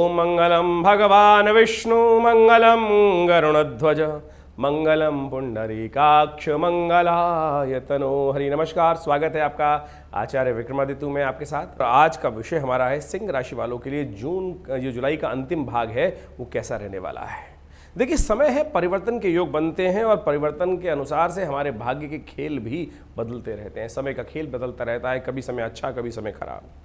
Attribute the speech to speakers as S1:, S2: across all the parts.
S1: ओम मंगलम भगवान विष्णु मंगलम गरुणध्वज मंगलम पुंडरीकाक्ष मंगलाय तनो हरि। नमस्कार, स्वागत है आपका आचार्य विक्रमादित्य में आपके साथ। और आज का विषय हमारा है सिंह राशि वालों के लिए जुलाई का अंतिम भाग है वो कैसा रहने वाला है। देखिए, समय है, परिवर्तन के योग बनते हैं और परिवर्तन के अनुसार से हमारे भाग्य के खेल भी बदलते रहते हैं। समय का खेल बदलता रहता है, कभी समय अच्छा कभी समय खराब।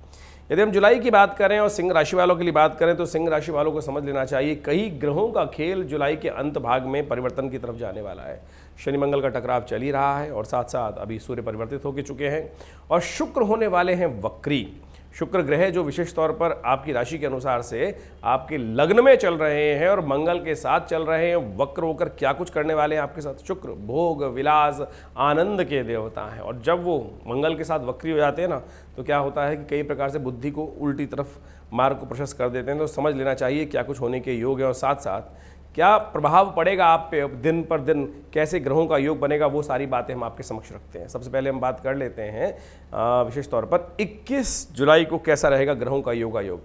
S1: यदि हम जुलाई की बात करें और सिंह राशि वालों के लिए बात करें तो सिंह राशि वालों को समझ लेना चाहिए कई ग्रहों का खेल जुलाई के अंत भाग में परिवर्तन की तरफ जाने वाला है। शनि मंगल का टकराव चल ही रहा है और साथ साथ अभी सूर्य परिवर्तित होकर चुके हैं और शुक्र होने वाले हैं वक्री। शुक्र ग्रह जो विशेष तौर पर आपकी राशि के अनुसार से आपके लग्न में चल रहे हैं और मंगल के साथ चल रहे हैं, वक्र होकर क्या कुछ करने वाले हैं आपके साथ। शुक्र भोग विलास आनंद के देवता हैं और जब वो मंगल के साथ वक्री हो जाते हैं ना तो क्या होता है कि कई प्रकार से बुद्धि को उल्टी तरफ मार्ग को प्रशस्त कर देते हैं। तो समझ लेना चाहिए क्या कुछ होने के योग है और साथ साथ क्या प्रभाव पड़ेगा आप पे दिन पर दिन, कैसे ग्रहों का योग बनेगा, वो सारी बातें हम आपके समक्ष रखते हैं। सबसे पहले हम बात कर लेते हैं विशेष तौर पर 21 जुलाई को कैसा रहेगा ग्रहों का योग।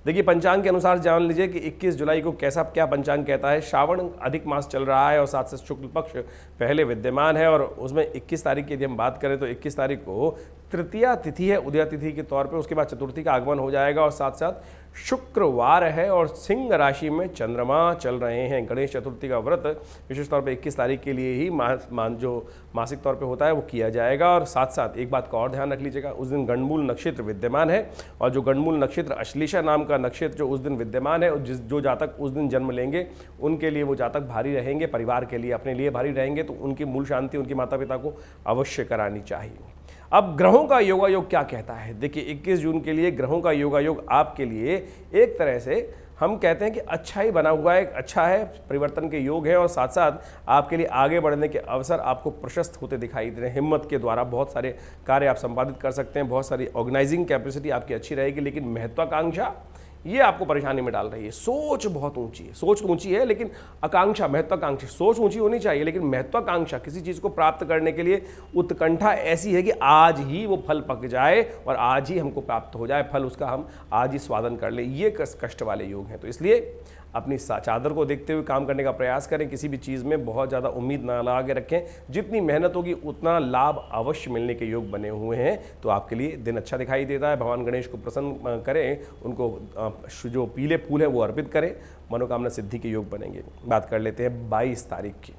S1: देखिए, पंचांग के अनुसार जान लीजिए कि 21 जुलाई को कैसा क्या पंचांग कहता है। श्रावण अधिक मास चल रहा है और साथ साथ शुक्ल पक्ष पहले विद्यमान है और उसमें 21 तारीख की यदि हम बात करें तो 21 तारीख को तृतीया तिथि है, उदया तिथि के तौर पे। उसके बाद चतुर्थी का आगमन हो जाएगा और साथ साथ शुक्रवार है और सिंह राशि में चंद्रमा चल रहे हैं। गणेश चतुर्थी का व्रत विशेष तौर पे 21 तारीख के लिए ही जो मासिक तौर पे होता है वो किया जाएगा। और साथ साथ एक बात का और ध्यान रख लीजिएगा, उस दिन गणमूल नक्षत्र विद्यमान है और जो गणमूल नक्षत्र अश्लेषा नाम का नक्षत्र जो उस दिन विद्यमान है, जो जातक उस दिन जन्म लेंगे उनके लिए वो जातक भारी रहेंगे, परिवार के लिए अपने लिए भारी रहेंगे, तो उनकी मूल शांति उनके माता पिता को अवश्य करानी चाहिए। अब ग्रहों का योगायोग क्या कहता है। देखिए, 21 जून के लिए ग्रहों का योगायोग आपके लिए एक तरह से हम कहते हैं कि अच्छा ही बना हुआ है, अच्छा है, परिवर्तन के योग है और साथ साथ आपके लिए आगे बढ़ने के अवसर आपको प्रशस्त होते दिखाई दे रहे हैं। हिम्मत के द्वारा बहुत सारे कार्य आप संपादित कर सकते हैं, बहुत सारी ऑर्गेनाइजिंग कैपेसिटी आपकी अच्छी रहेगी, लेकिन महत्वाकांक्षा ये आपको परेशानी में डाल रही है। सोच बहुत ऊंची है, सोच तो ऊंची है लेकिन आकांक्षा, महत्वाकांक्षा, सोच ऊंची होनी चाहिए लेकिन महत्वाकांक्षा किसी चीज़ को प्राप्त करने के लिए उत्कंठा ऐसी है कि आज ही वो फल पक जाए और आज ही हमको प्राप्त हो जाए फल, उसका हम आज ही स्वादन कर लें। ये कष्ट वाले योग हैं। तो इसलिए अपनी चादर को देखते हुए काम करने का प्रयास करें। किसी भी चीज़ में बहुत ज़्यादा उम्मीद ना लगा के रखें। जितनी मेहनत होगी उतना लाभ अवश्य मिलने के योग बने हुए हैं। तो आपके लिए दिन अच्छा दिखाई देता है। भगवान गणेश को प्रसन्न करें, उनको जो पीले फूल है वो अर्पित करें, मनोकामना सिद्धि के योग बनेंगे। बात कर लेते हैं 22 तारीख की।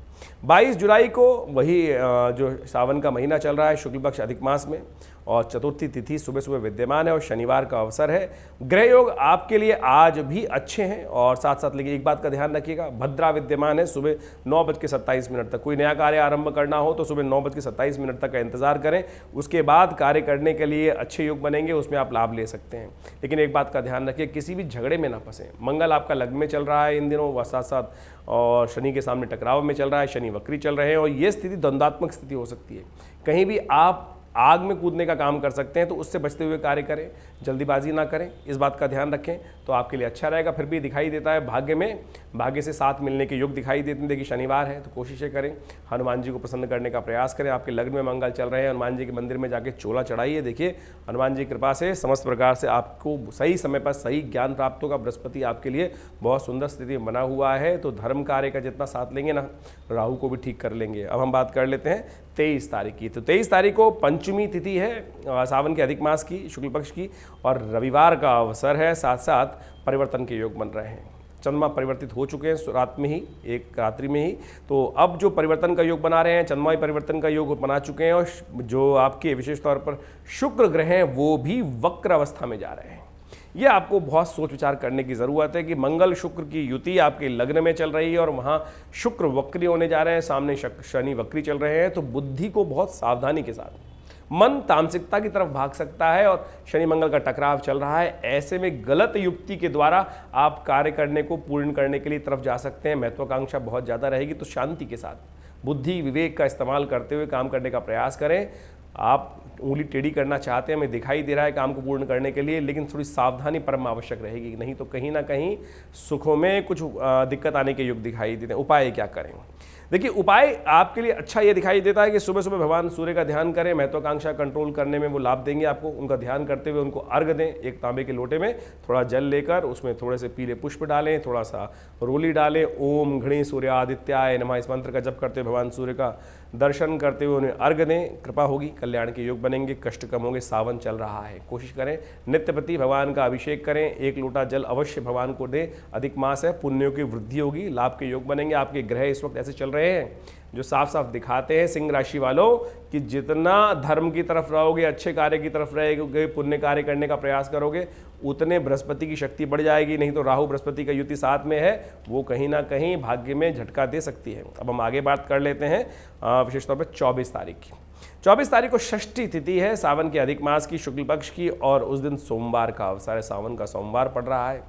S1: 22 जुलाई को वही जो सावन का महीना चल रहा है शुक्ल पक्ष अधिक मास में और चतुर्थी तिथि सुबह सुबह विद्यमान है और शनिवार का अवसर है। ग्रह योग आपके लिए आज भी अच्छे हैं और साथ साथ लेकिन एक बात का ध्यान रखिएगा, भद्रा विद्यमान है सुबह 9:27 तक। कोई नया कार्य आरंभ करना हो तो सुबह 9:27 तक का इंतजार करें, उसके बाद कार्य करने के लिए अच्छे योग बनेंगे, उसमें आप लाभ ले सकते हैं। लेकिन एक बात का ध्यान रखिए, किसी भी झगड़े में ना फंसें। मंगल आपका लग्न में चल रहा है इन दिनों व साथ साथ और शनि के सामने टकराव में चल रहा है, शनि वक्री चल रहे हैं और ये स्थिति द्वंद्वात्मक स्थिति हो सकती है। कहीं भी आप आग में कूदने का काम कर सकते हैं, तो उससे बचते हुए कार्य करें, जल्दीबाजी ना करें, इस बात का ध्यान रखें तो आपके लिए अच्छा रहेगा। फिर भी दिखाई देता है भाग्य में, भाग्य से साथ मिलने के योग दिखाई देते हैं। देखिए, शनिवार है तो कोशिशें करें, हनुमान जी को प्रसन्न करने का प्रयास करें। आपके लग्न में मंगल चल रहे हैं, हनुमान जी के मंदिर में जाके चोला चढ़ाइए। देखिए, हनुमान जी की कृपा से समस्त प्रकार से आपको सही समय पर सही ज्ञान प्राप्त होगा। बृहस्पति आपके लिए बहुत सुंदर स्थिति में बना हुआ है, तो धर्म कार्य का जितना साथ लेंगे ना, राहु को भी ठीक कर लेंगे। अब हम बात कर लेते हैं 23 तारीख की। तो 23 तारीख को पंचमी तिथि है सावन के अधिक मास की, शुक्ल पक्ष की, और रविवार का अवसर है। साथ साथ परिवर्तन के योग बन रहे हैं। चंद्रमा परिवर्तित हो चुके हैं रात में ही, एक रात्रि में ही। तो अब जो परिवर्तन का योग बना रहे हैं, चंद्रमा परिवर्तन का योग बना चुके हैं और जो आपके विशेष तौर पर शुक्र ग्रह हैं वो भी वक्र अवस्था में जा रहे हैं। ये आपको बहुत सोच विचार करने की ज़रूरत है कि मंगल शुक्र की युति आपके लग्न में चल रही है और वहाँ शुक्र वक्री होने जा रहे हैं, सामने शनि वक्री चल रहे हैं। तो बुद्धि को बहुत सावधानी के साथ, मन तामसिकता की तरफ भाग सकता है और शनि मंगल का टकराव चल रहा है। ऐसे में गलत युक्ति के द्वारा आप कार्य करने को पूर्ण करने के लिए तरफ जा सकते हैं। महत्वाकांक्षा बहुत ज़्यादा रहेगी, तो शांति के साथ बुद्धि विवेक का इस्तेमाल करते हुए काम करने का प्रयास करें। आप उंगली टेढ़ी करना चाहते हैं, हमें दिखाई दे रहा है काम को पूर्ण करने के लिए, लेकिन थोड़ी सावधानी परम आवश्यक रहेगी, नहीं तो कहीं ना कहीं सुखों में कुछ दिक्कत आने के योग दिखाई देते हैं। उपाय क्या करें। देखिए उपाय आपके लिए अच्छा ये दिखाई देता है कि सुबह सुबह भगवान सूर्य का ध्यान करें, महत्वाकांक्षा कंट्रोल करने में वो लाभ देंगे आपको। उनका ध्यान करते हुए उनको अर्घ दें, एक तांबे के लोटे में थोड़ा जल लेकर उसमें थोड़े से पीले पुष्प डालें, थोड़ा सा रोली डालें, ओम घृणी सूर्यादित्याय नमः इस मंत्र का जप करते हुए भगवान सूर्य का दर्शन करते हुए उन्हें अर्घ दें। कृपा होगी, कल्याण के योग बनेंगे, कष्ट कम होंगे। सावन चल रहा है, कोशिश करें नित्य प्रति भगवान का अभिषेक करें, एक लोटा जल अवश्य भगवान को दें। अधिक मास है, पुण्यों की वृद्धि होगी, लाभ के योग बनेंगे। आपके ग्रह इस वक्त ऐसे चल रहे हैं जो साफ साफ दिखाते हैं सिंह राशि वालों कि जितना धर्म की तरफ रहोगे, अच्छे कार्य की तरफ रहेगे, पुण्य कार्य करने का प्रयास करोगे, उतने बृहस्पति की शक्ति बढ़ जाएगी। नहीं तो राहु बृहस्पति का युति साथ में है, वो कहीं ना कहीं भाग्य में झटका दे सकती है। अब हम आगे बात कर लेते हैं विशेष तौर पर 24 तारीख की। 24 तारीख को षष्ठी तिथि है सावन के अधिक मास की, शुक्ल पक्ष की, और उस दिन सोमवार का अवसर है। सावन का सोमवार पड़ रहा है।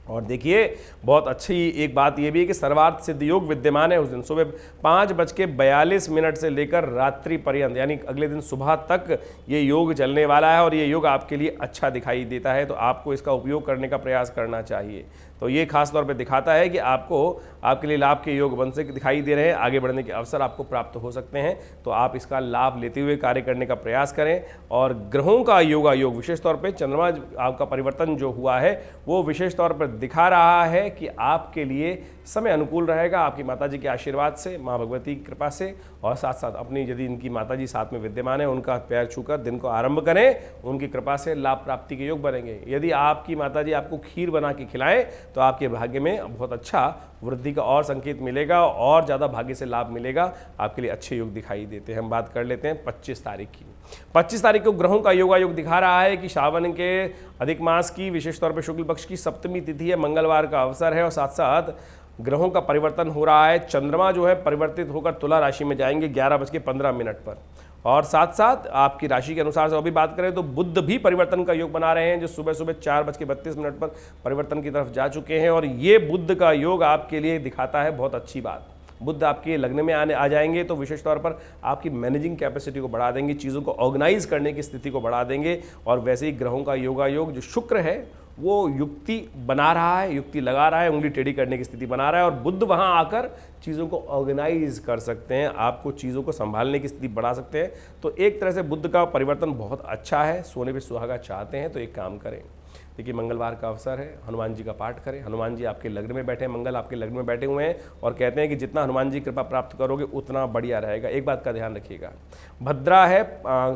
S1: और देखिए बहुत अच्छी एक बात यह भी है कि सर्वार्थ सिद्ध योग विद्यमान है उस दिन। सुबह 5:42 से लेकर रात्रि पर्यंत, यानी अगले दिन सुबह तक ये योग चलने वाला है और ये योग आपके लिए अच्छा दिखाई देता है। तो आपको इसका उपयोग करने का प्रयास करना चाहिए। तो ये खास तौर पे दिखाता है कि आपको आपके लिए लाभ के योग बन से दिखाई दे रहे हैं, आगे बढ़ने के अवसर आपको प्राप्त हो सकते हैं। तो आप इसका लाभ लेते हुए कार्य करने का प्रयास करें। और ग्रहों का योगायोग विशेष तौर पे चंद्रमा आपका परिवर्तन जो हुआ है वो विशेष तौर पर दिखा रहा है कि आपके लिए समय अनुकूल रहेगा, आपकी माताजी के आशीर्वाद से, माँ भगवती की कृपा से। और साथ साथ अपनी यदि इनकी माताजी साथ में विद्यमान है, उनका पैर छूकर दिन को आरंभ करें, उनकी कृपा से लाभ प्राप्ति के योग बनेंगे। यदि आपकी माताजी आपको खीर बना के खिलाएं तो आपके भाग्य में बहुत अच्छा वृद्धि का और संकेत मिलेगा और ज़्यादा भाग्य से लाभ मिलेगा। आपके लिए अच्छे योग दिखाई देते हैं। हम बात कर लेते हैं 25 तारीख की। 25 तारीख को ग्रहों का योगायोग दिखा रहा है कि सावन के अधिक मास की विशेष तौर पर शुक्ल पक्ष की सप्तमी तिथि है, मंगलवार का अवसर है। और साथ साथ ग्रहों का परिवर्तन हो रहा है। चंद्रमा जो है परिवर्तित होकर तुला राशि में जाएंगे 11:15 पर। और साथ साथ आपकी राशि के अनुसार से अभी बात करें तो बुध भी परिवर्तन का योग बना रहे हैं, जो सुबह सुबह 4:32 पर परिवर्तन की तरफ जा चुके हैं। और ये बुध का योग आपके लिए दिखाता है बहुत अच्छी बात। बुध आपके लग्न में आ जाएंगे तो विशेष तौर पर आपकी मैनेजिंग कैपेसिटी को बढ़ा देंगे, चीज़ों को ऑर्गेनाइज करने की स्थिति को बढ़ा देंगे। और वैसे ही ग्रहों का योगायोग जो शुक्र है वो युक्ति बना रहा है, युक्ति लगा रहा है, उंगली टेढ़ी करने की स्थिति बना रहा है। और बुध वहां आकर चीज़ों को ऑर्गेनाइज कर सकते हैं, आपको चीज़ों को संभालने की स्थिति बढ़ा सकते हैं। तो एक तरह से बुध का परिवर्तन बहुत अच्छा है। सोने पे सुहागा चाहते हैं तो एक काम करें, देखिए मंगलवार का अवसर है, हनुमान जी का पाठ करें। हनुमान जी आपके लग्न में बैठे हैं, मंगल आपके लग्न में बैठे हुए हैं और कहते हैं कि जितना हनुमान जी कृपा प्राप्त करोगे उतना बढ़िया रहेगा। एक बात का ध्यान रखिएगा, भद्रा है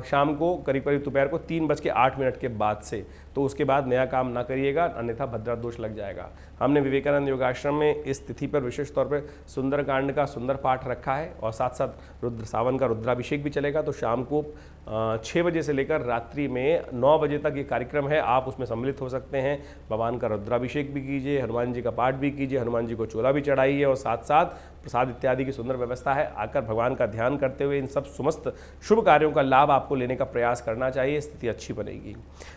S1: शाम को करीब करीब दोपहर को 3:08 के बाद से, तो उसके बाद नया काम ना करिएगा, अन्यथा भद्रा दोष लग जाएगा। हमने विवेकानंद योगाश्रम में इस तिथि पर विशेष तौर पर सुंदरकांड का सुंदर पाठ रखा है और साथ साथ रुद्र सावन का रुद्राभिषेक भी चलेगा। तो शाम को 6 बजे से लेकर रात्रि में 9 बजे तक ये कार्यक्रम है, आप उसमें सम्मिलित हो सकते हैं। भगवान का रुद्राभिषेक भी कीजिए, हनुमान जी का पाठ भी कीजिए, हनुमान जी को चोला भी चढ़ाइए और साथ साथ प्रसाद इत्यादि की सुंदर व्यवस्था है। आकर भगवान का ध्यान करते हुए इन सब समस्त शुभ कार्यों का लाभ आपको लेने का प्रयास करना चाहिए, स्थिति अच्छी बनेगी।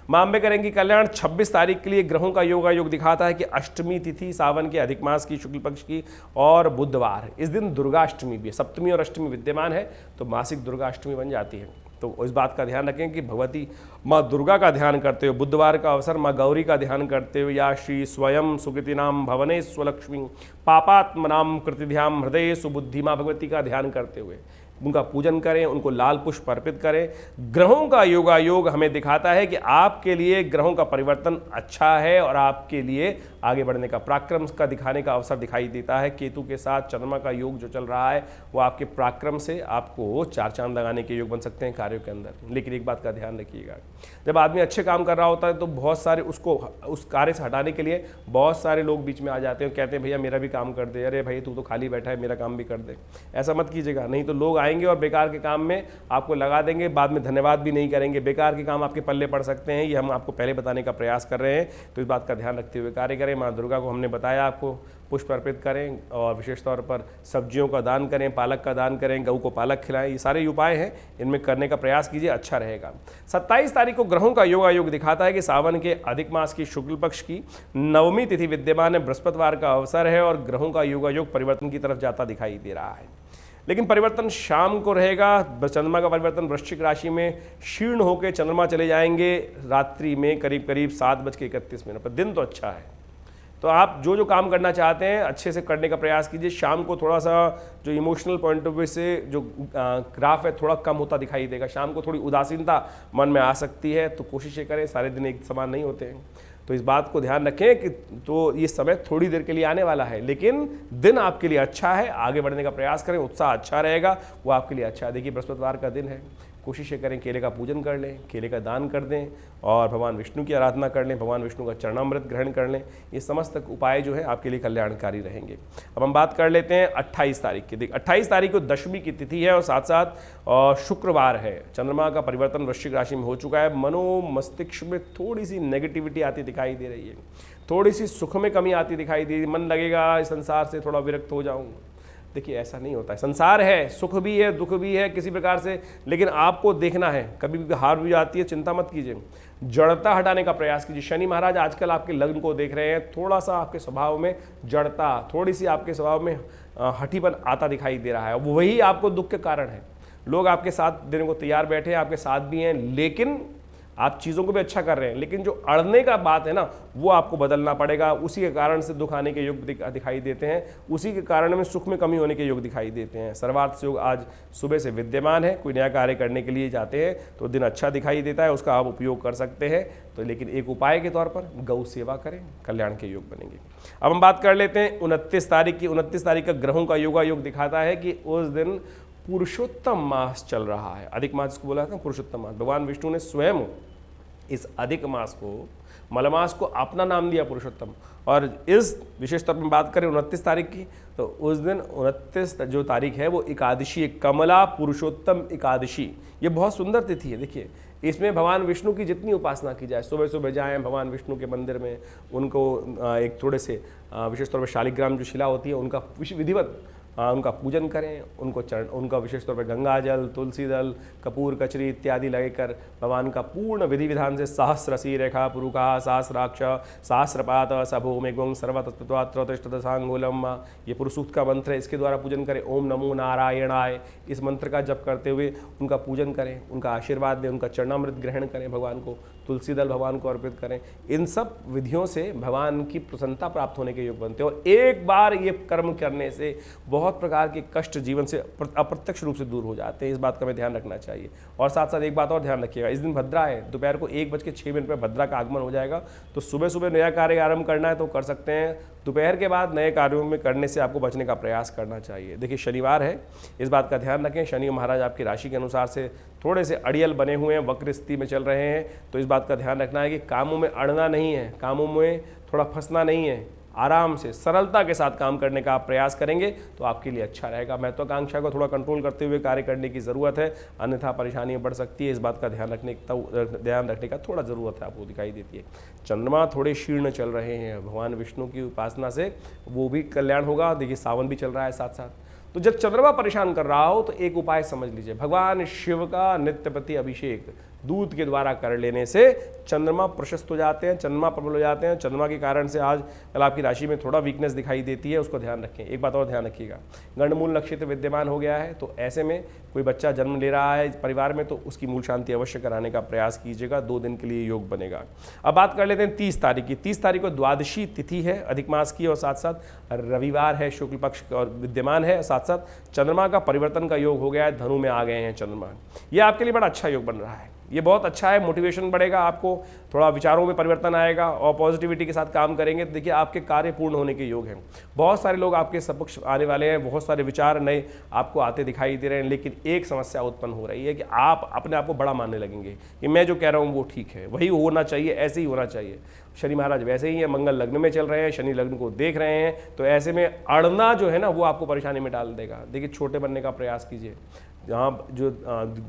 S1: मां अम्बे करेंगी कल्याण। 26 तारीख के लिए ग्रहों का योगायोग दिखाता है कि अष्टमी तिथि सावन के अधिक मास की शुक्ल पक्ष की और बुधवार, इस दिन दुर्गाष्टमी भी है। सप्तमी और अष्टमी विद्यमान है तो मासिक दुर्गाष्टमी बन जाती है। तो इस बात का ध्यान रखें कि भगवती माँ दुर्गा का ध्यान करते हुए, बुधवार का अवसर माँ गौरी का ध्यान करते हुए, या श्री स्वयं सुकृतिनाम भवने स्वलक्ष्मी पापात्मनाम कृतिध्याम हृदय सुबुद्धि माँ भगवती का ध्यान करते हुए उनका पूजन करें, उनको लाल पुष्प अर्पित करें। ग्रहों का योगायोग हमें दिखाता है कि आपके लिए ग्रहों का परिवर्तन अच्छा है और आपके लिए आगे बढ़ने का पराक्रम का दिखाने का अवसर दिखाई देता है। केतु के साथ चंद्रमा का योग जो चल रहा है वो आपके पराक्रम से आपको 4 चांद लगाने के योग बन सकते हैं कार्यों के अंदर। लेकिन एक बात का ध्यान रखिएगा, जब आदमी अच्छे काम कर रहा होता है तो बहुत सारे उसको उस कार्य से हटाने के लिए बहुत सारे लोग बीच में आ जाते हैं, कहते हैं भैया मेरा भी काम कर दे, अरे भाई तू तो खाली बैठा है मेरा काम भी कर दे। ऐसा मत कीजिएगा, नहीं तो लोग आएंगे और बेकार के काम में आपको लगा देंगे, बाद में धन्यवाद भी नहीं करेंगे, बेकार के काम आपके पल्ले पड़ सकते हैं। ये हम आपको पहले बताने का प्रयास कर रहे हैं, तो इस बात का ध्यान रखते हुए कार्य करें। माँ दुर्गा को हमने बताया आपको पुष्प अर्पित करें और विशेष तौर पर सब्जियों का दान करें, पालक का दान करें, गऊ को पालक खिलाएं। ये सारे उपाय हैं, इनमें करने का प्रयास कीजिए, अच्छा रहेगा। 27 तारीख को ग्रहों का योगायोग दिखाता है कि सावन के अधिक मास की शुक्ल पक्ष की नवमी तिथि विद्यमान है, बृहस्पतिवार का अवसर है और ग्रहों का योगायोग परिवर्तन की तरफ जाता दिखाई दे रहा है। लेकिन परिवर्तन शाम को रहेगा। चंद्रमा का परिवर्तन वृश्चिक राशि में क्षीण होकर चंद्रमा चले जाएंगे रात्रि में करीब करीब 7:31 पर। दिन तो अच्छा है तो आप जो जो काम करना चाहते हैं अच्छे से करने का प्रयास कीजिए। शाम को थोड़ा सा जो इमोशनल पॉइंट ऑफ व्यू से जो ग्राफ है थोड़ा कम होता दिखाई देगा, शाम को थोड़ी उदासीनता मन में आ सकती है, तो कोशिशें करें, सारे दिन एक समान नहीं होते हैं, तो इस बात को ध्यान रखें कि तो ये समय थोड़ी देर के लिए आने वाला है, लेकिन दिन आपके लिए अच्छा है, आगे बढ़ने का प्रयास करें, उत्साह अच्छा रहेगा, वो आपके लिए अच्छा है। देखिए बृहस्पतिवार का दिन है, कोशिशें करें केले का पूजन कर लें, केले का दान कर दें और भगवान विष्णु की आराधना कर लें, भगवान विष्णु का चरणामृत ग्रहण कर लें। ये समस्त उपाय जो है आपके लिए कल्याणकारी रहेंगे। अब हम बात कर लेते हैं 28 तारीख की। देखिए 28 तारीख को दशमी की तिथि है और साथ साथ शुक्रवार है। चंद्रमा का परिवर्तन वृश्चिक राशि में हो चुका है। मनो मस्तिष्क में थोड़ी सी नेगेटिविटी आती दिखाई दे रही है, थोड़ी सी सुख में कमी आती दिखाई दे रही है, मन लगेगा इस संसार से थोड़ा विरक्त हो जाऊँ। देखिए ऐसा नहीं होता है, संसार है, सुख भी है दुख भी है किसी प्रकार से, लेकिन आपको देखना है, कभी भी हार भी जाती है, चिंता मत कीजिए, जड़ता हटाने का प्रयास कीजिए। शनि महाराज आजकल आपके लग्न को देख रहे हैं, थोड़ा सा आपके स्वभाव में जड़ता, थोड़ी सी आपके स्वभाव में हठीपन आता दिखाई दे रहा है, वही आपको दुख के कारण है। लोग आपके साथ देने को तैयार बैठे हैं, आपके साथ भी हैं, लेकिन आप चीज़ों को भी अच्छा कर रहे हैं, लेकिन जो अड़ने का बात है ना वो आपको बदलना पड़ेगा। उसी के कारण से दुख आने के योग दिखाई देते हैं, उसी के कारण में सुख में कमी होने के योग दिखाई देते हैं। सर्वार्थ योग आज सुबह से विद्यमान है, कोई नया कार्य करने के लिए जाते हैं तो दिन अच्छा दिखाई देता है, उसका आप उपयोग कर सकते हैं। तो लेकिन एक उपाय के तौर पर गौ सेवा करें, कल्याण के योग बनेंगे। अब हम बात कर लेते हैं 29 तारीख की। 29 तारीख का ग्रहों का योगा योग दिखाता है कि उस दिन पुरुषोत्तम मास चल रहा है। अधिक मास को बोला था पुरुषोत्तम मास, भगवान विष्णु ने स्वयं इस अधिक मास को, मलमास को अपना नाम दिया पुरुषोत्तम। और इस विशेष तौर पर बात करें 29 तारीख की, तो उस दिन 29 जो तारीख है वो एकादशी है, कमला पुरुषोत्तम एकादशी। ये बहुत सुंदर तिथि है। देखिए इसमें भगवान विष्णु की जितनी उपासना की जाए, सुबह सुबह जाएं भगवान विष्णु के मंदिर में, उनको एक थोड़े से विशेष तौर पर शालिग्राम जो शिला होती है उनका विधिवत उनका पूजन करें, उनका विशेष तौर पर गंगा जल, तुलसी दल, कपूर कचरी इत्यादि लगेकर भगवान का पूर्ण विधि विधान से सहस्रसी रेखा पुरुखा सहस्राक्ष सहस्रपात सभूमि गुंग सर्वतत्वात्रोतिष्ठदशांगुलम, ये पुरुष सूक्त का मंत्र है, इसके द्वारा पूजन करें। ओम नमो नारायणाय, इस मंत्र का जप करते हुए उनका पूजन करें, उनका आशीर्वाद दें, उनका चरणामृत ग्रहण करें, भगवान को तुलसी दल भगवान को अर्पित करें। इन सब विधियों से भगवान की प्रसन्नता प्राप्त होने के योग बनते हैं और एक बार ये कर्म करने से बहुत प्रकार के कष्ट जीवन से अप्रत्यक्ष रूप से दूर हो जाते हैं। इस बात का हमें ध्यान रखना चाहिए। और साथ साथ एक बात और ध्यान रखिएगा, इस दिन भद्रा है, दोपहर को 1:06 पर भद्रा का आगमन हो जाएगा, तो सुबह सुबह नया कार्य आरंभ करना है तो कर सकते हैं, दोपहर के बाद नए कार्यों में करने से आपको बचने का प्रयास करना चाहिए। देखिए शनिवार है, इस बात का ध्यान रखें, शनि महाराज आपकी राशि के अनुसार से थोड़े से अड़ियल बने हुए हैं, वक्र स्थिति में चल रहे हैं, तो इस बात का ध्यान रखना है कि कामों में अड़ना नहीं है, कामों में थोड़ा फंसना नहीं है, आराम से सरलता के साथ काम करने का आप प्रयास करेंगे तो आपके लिए अच्छा रहेगा। महत्वाकांक्षा को थोड़ा कंट्रोल करते हुए कार्य करने की ज़रूरत है, अन्यथा परेशानियां बढ़ सकती है। इस बात का ध्यान रखने का थोड़ा ज़रूरत है, आपको दिखाई देती है। चंद्रमा थोड़े शीर्ण चल रहे हैं, भगवान विष्णु की उपासना से वो भी कल्याण होगा। देखिए सावन भी चल रहा है साथ साथ, तो जब चंद्रमा परेशान कर रहा हो तो एक उपाय समझ लीजिए, भगवान शिव का नित्य प्रति अभिषेक दूध के द्वारा कर लेने से चंद्रमा प्रशस्त हो जाते हैं, चंद्रमा प्रबल हो जाते हैं। चंद्रमा के कारण से आज कल आपकी राशि में थोड़ा वीकनेस दिखाई देती है, उसको ध्यान रखें। एक बात और ध्यान रखिएगा, गंडमूल नक्षत्र विद्यमान हो गया है, तो ऐसे में कोई बच्चा जन्म ले रहा है परिवार में तो उसकी मूल शांति अवश्य कराने का प्रयास कीजिएगा, 2 दिन के लिए योग बनेगा। अब बात कर लेते हैं 30 तारीख की। 30 तारीख को द्वादशी तिथि है अधिक मास की और साथ साथ रविवार है, शुक्ल पक्ष और विद्यमान है, साथ साथ चंद्रमा का परिवर्तन का योग हो गया है, धनु में आ गए हैं चंद्रमा। ये आपके लिए बड़ा अच्छा योग बन रहा है, ये बहुत अच्छा है, मोटिवेशन बढ़ेगा, आपको थोड़ा विचारों में परिवर्तन आएगा और पॉजिटिविटी के साथ काम करेंगे तो देखिए आपके कार्य पूर्ण होने के योग हैं। बहुत सारे लोग आपके समक्ष आने वाले हैं, बहुत सारे विचार नए आपको आते दिखाई दे रहे हैं, लेकिन एक समस्या उत्पन्न हो रही है कि आप अपने आप को बड़ा मानने लगेंगे कि मैं जो कह रहा हूँ वो ठीक है, वही होना चाहिए, ऐसे ही होना चाहिए। शनि महाराज वैसे ही है, मंगल लग्न में चल रहे हैं, शनि लग्न को देख रहे हैं, तो ऐसे में अड़ना जो है ना वो आपको परेशानी में डाल देगा। देखिए छोटे बनने का प्रयास कीजिए, जहाँ जो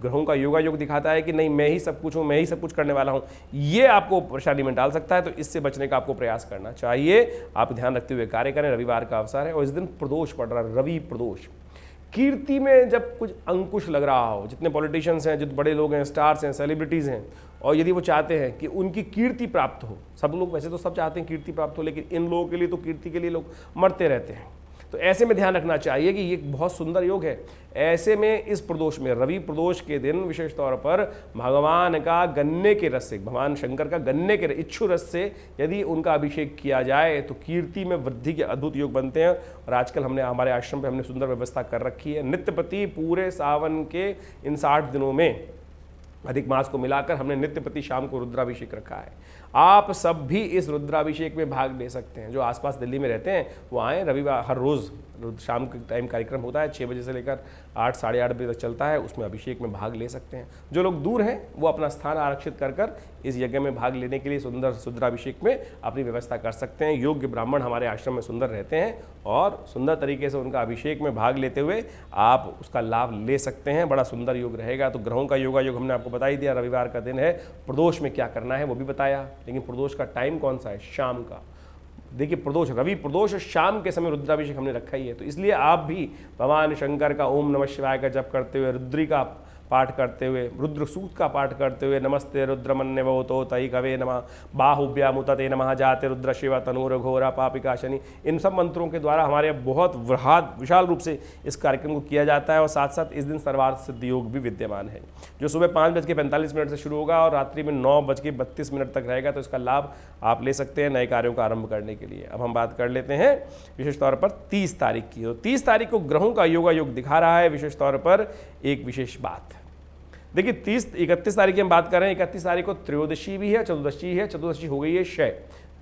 S1: ग्रहों का योगा योग दिखाता है कि नहीं मैं ही सब कुछ हूँ, मैं ही सब कुछ करने वाला हूँ, ये आपको परेशानी में डाल सकता है, तो इससे बचने का आपको प्रयास करना चाहिए। आप ध्यान रखते हुए कार्य करें। रविवार का अवसर है और इस दिन प्रदोष पड़ रहा है, रवि प्रदोष। कीर्ति में जब कुछ अंकुश लग रहा हो, जितने पॉलिटिशियंस हैं, जितने बड़े लोग हैं, स्टार्स हैं, सेलिब्रिटीज़ हैं, और यदि वो चाहते हैं कि उनकी कीर्ति प्राप्त हो, सब लोग वैसे तो सब चाहते हैं कीर्ति प्राप्त हो, लेकिन इन लोगों के लिए तो कीर्ति के लिए लोग मरते रहते हैं, तो ऐसे में ध्यान रखना चाहिए कि ये बहुत सुंदर योग है। ऐसे में इस प्रदोष में, रवि प्रदोष के दिन विशेष तौर पर भगवान का गन्ने के रस से, भगवान शंकर का गन्ने के इच्छु रस से यदि उनका अभिषेक किया जाए तो कीर्ति में वृद्धि के अद्भुत योग बनते हैं। और आजकल हमने हमारे आश्रम पे हमने सुंदर व्यवस्था कर रखी है। नित्य प्रति पूरे सावन के इन 60 दिनों में अधिक मास को मिलाकर हमने नित्य प्रति शाम को रुद्राभिषेक रखा है। आप सब भी इस रुद्राभिषेक में भाग ले सकते हैं। जो आसपास दिल्ली में रहते हैं वो आएँ, रविवार हर रोज़ शाम के टाइम कार्यक्रम होता है, 6 बजे से लेकर 8 साढ़े 8 बजे तक चलता है। उसमें अभिषेक में भाग ले सकते हैं। जो लोग दूर हैं वो अपना स्थान आरक्षित कर इस यज्ञ में भाग लेने के लिए सुंदर रुद्राभिषेक में अपनी व्यवस्था कर सकते हैं। योग्य ब्राह्मण हमारे आश्रम में सुंदर रहते हैं और सुंदर तरीके से उनका अभिषेक में भाग लेते हुए आप उसका लाभ ले सकते हैं। बड़ा सुंदर योग रहेगा। तो ग्रहों का योग हमने आपको बता ही दिया। रविवार का दिन है, प्रदोष में क्या करना है वो भी बताया, लेकिन प्रदोष का टाइम कौन सा है? शाम का। देखिए प्रदोष, रवि प्रदोष शाम के समय रुद्राभिषेक हमने रखा ही है। तो इसलिए आप भी भगवान शंकर का ओम नमः शिवाय का जप करते हुए, रुद्री का पाठ करते हुए, रुद्र सूक्त का पाठ करते हुए, नमस्ते रुद्रमन्य वो तई कवे नमः, बाहुव्यामुतते नमः, जाते रुद्र शिव तनूर घोरा पापिका शनि, इन सब मंत्रों के द्वारा हमारे बहुत विशाल रूप से इस कार्यक्रम को किया जाता है। और साथ साथ इस दिन सर्वार्थ सिद्धि योग भी विद्यमान है, जो सुबह 5:45 से शुरू होगा और रात्रि में 9:32 तक रहेगा। तो इसका लाभ आप ले सकते हैं नए कार्यों का आरंभ करने के लिए। अब हम बात कर लेते हैं विशेष तौर पर 30 तारीख की। तो 30 तारीख को ग्रहों का योग दिखा रहा है विशेष तौर पर एक विशेष बात। देखिए 31 तारीख की हम बात कर रहे हैं। 31 तारीख को त्रयोदशी भी है, चतुर्दशी है। चतुर्दशी हो गई है क्षय,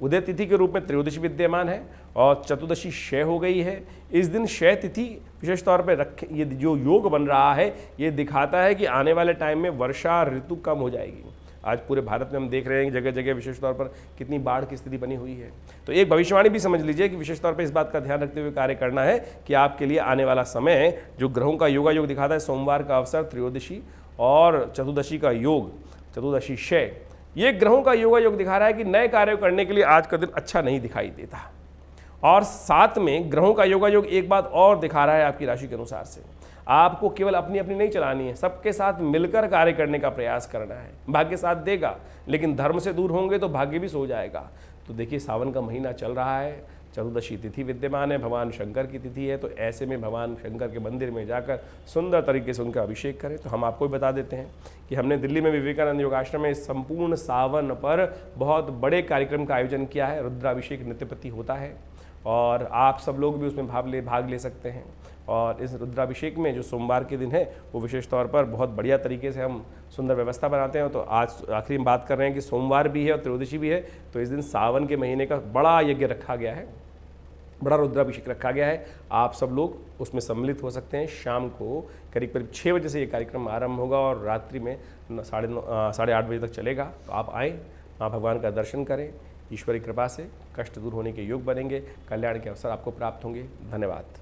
S1: उदय तिथि के रूप में त्रयोदशी विद्यमान है और चतुर्दशी क्षय हो गई है। इस दिन क्षय तिथि विशेष तौर पर ये जो योग बन रहा है ये दिखाता है कि आने वाले टाइम में वर्षा ऋतु कम हो जाएगी। आज पूरे भारत में हम देख रहे हैं जगह जगह विशेष तौर पर कितनी बाढ़ की स्थिति बनी हुई है। तो एक भविष्यवाणी भी समझ लीजिए कि विशेष तौर पर इस बात का ध्यान रखते हुए कार्य करना है कि आपके लिए आने वाला समय जो ग्रहों का योग दिखाता है, सोमवार का अवसर, त्रयोदशी और चतुर्दशी का योग, चतुर्दशी क्षय, ये ग्रहों का योग दिखा रहा है कि नए कार्य करने के लिए आज का दिन अच्छा नहीं दिखाई देता। और साथ में ग्रहों का योग एक बात और दिखा रहा है आपकी राशि के अनुसार से, आपको केवल अपनी अपनी नहीं चलानी है, सबके साथ मिलकर कार्य करने का प्रयास करना है। भाग्य साथ देगा, लेकिन धर्म से दूर होंगे तो भाग्य भी सो जाएगा। तो देखिए सावन का महीना चल रहा है, चतुर्दशी तिथि विद्यमान है, भगवान शंकर की तिथि है। तो ऐसे में भगवान शंकर के मंदिर में जाकर सुंदर तरीके से उनका अभिषेक करें। तो हम आपको भी बता देते हैं कि हमने दिल्ली में विवेकानंद योगाश्रम में संपूर्ण सावन पर बहुत बड़े कार्यक्रम का आयोजन किया है। रुद्राभिषेक नित्य प्रति होता है और आप सब लोग भी उसमें भाग ले सकते हैं। और इस रुद्राभिषेक में जो सोमवार के दिन है वो विशेष तौर पर बहुत बढ़िया तरीके से हम सुंदर व्यवस्था बनाते हैं। तो आज आखिरी में बात कर रहे हैं कि सोमवार भी है और त्रयोदशी भी है। तो इस दिन सावन के महीने का बड़ा यज्ञ रखा गया है, बड़ा रुद्राभिषेक रखा गया है। आप सब लोग उसमें सम्मिलित हो सकते हैं। शाम को करीब 6 बजे से ये कार्यक्रम आरंभ होगा और रात्रि में 8:30 बजे तक चलेगा। तो आप आएँ, माँ भगवान का दर्शन करें। ईश्वरी कृपा से कष्ट दूर होने के योग बनेंगे, कल्याण के अवसर आपको प्राप्त होंगे। धन्यवाद।